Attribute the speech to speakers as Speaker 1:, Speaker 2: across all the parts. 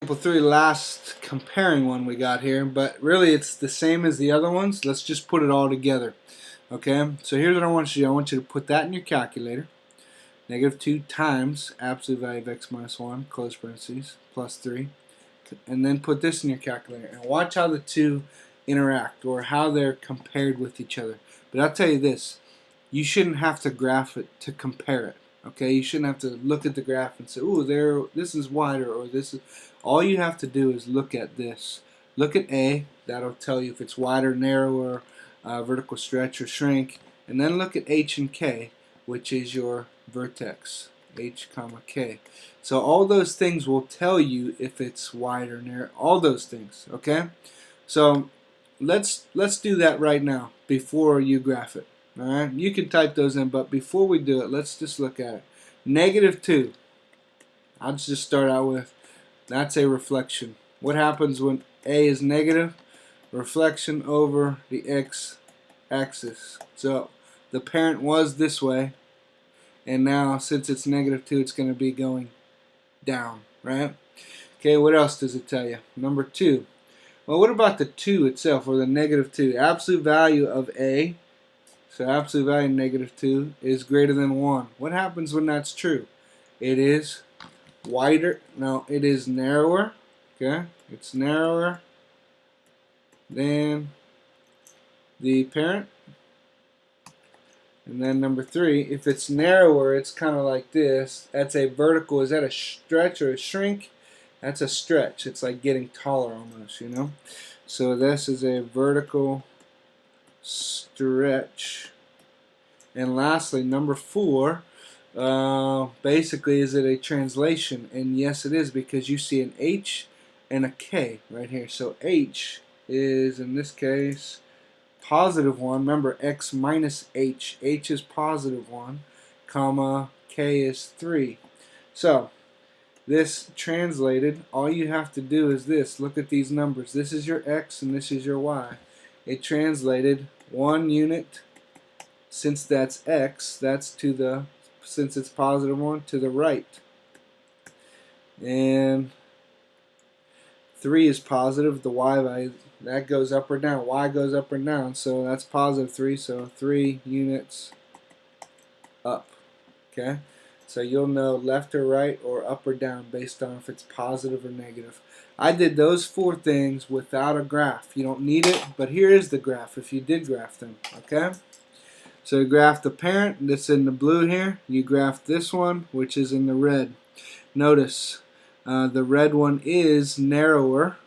Speaker 1: Example 3, last comparing one we got here, but really it's the same as the other ones. Let's just put it all together. Okay, so here's what I want you to do. I want you to put that in your calculator. -2 times absolute value of x minus 1, close parentheses, plus 3. And then put this in your calculator. And watch how the two interact, or how they're compared with each other. But I'll tell you this. You shouldn't have to graph it to compare it. Okay, you shouldn't have to look at the graph and say, "Ooh, this is wider," or this is. All you have to do is look at this. Look at A. That'll tell you if it's wider, narrower, vertical stretch, or shrink. And then look at H and K, which is your vertex. H, comma K. So all those things will tell you if it's wide or narrow. All those things. Okay. So let's do that right now before you graph it. Alright, you can type those in, but before we do it, let's just look at it. -2. I'll just start out with, that's a reflection. What happens when A is negative? Reflection over the x-axis. So the parent was this way, and now since it's -2, it's going to be going down, right? Okay, what else does it tell you? Number 2. Well, what about the 2 itself, or the -2? Absolute value of A. So absolute value -2 is greater than 1. What happens when that's true? It is wider. No, it is narrower. Okay, it's narrower than the parent. And then number 3, if it's narrower, it's kind of like this. That's a vertical. Is that a stretch or a shrink? That's a stretch. It's like getting taller almost, you know. So this is a vertical stretch. And lastly, number 4, basically, is it a translation? And yes, it is, because you see an H and a K right here. So H is, in this case, +1. Remember, x minus H. H is +1, comma, K is 3. So this translated, all you have to do is this. Look at these numbers. This is your x and this is your y. It translated 1 unit. Since that's x, that's to the, since it's +1, to the right. And 3 is positive. The y value, that goes up or down. Y goes up or down. So that's +3. So 3 units up. Okay? So you'll know left or right or up or down based on if it's positive or negative. I did those 4 things without a graph. You don't need it, but here is the graph if you did graph them. Okay? So you graph the parent that's in the blue here. You graph this one, which is in the red. Notice the red one is narrower.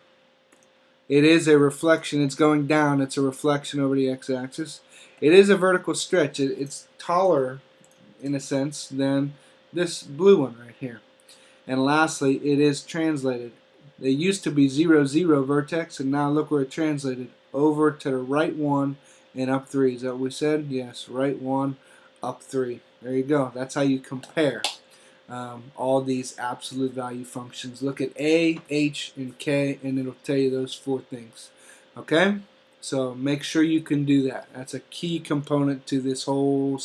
Speaker 1: It is a reflection. It's going down. It's a reflection over the x-axis. It is a vertical stretch. It's taller, in a sense, than this blue one right here. And lastly, it is translated. It used to be 0, 0 vertex, and now look where it translated. Over to the right 1 and up 3. Is that what we said? Yes, right 1, up 3. There you go. That's how you compare all these absolute value functions. Look at A, H, and K, and it'll tell you those 4 things. Okay? So make sure you can do that. That's a key component to this whole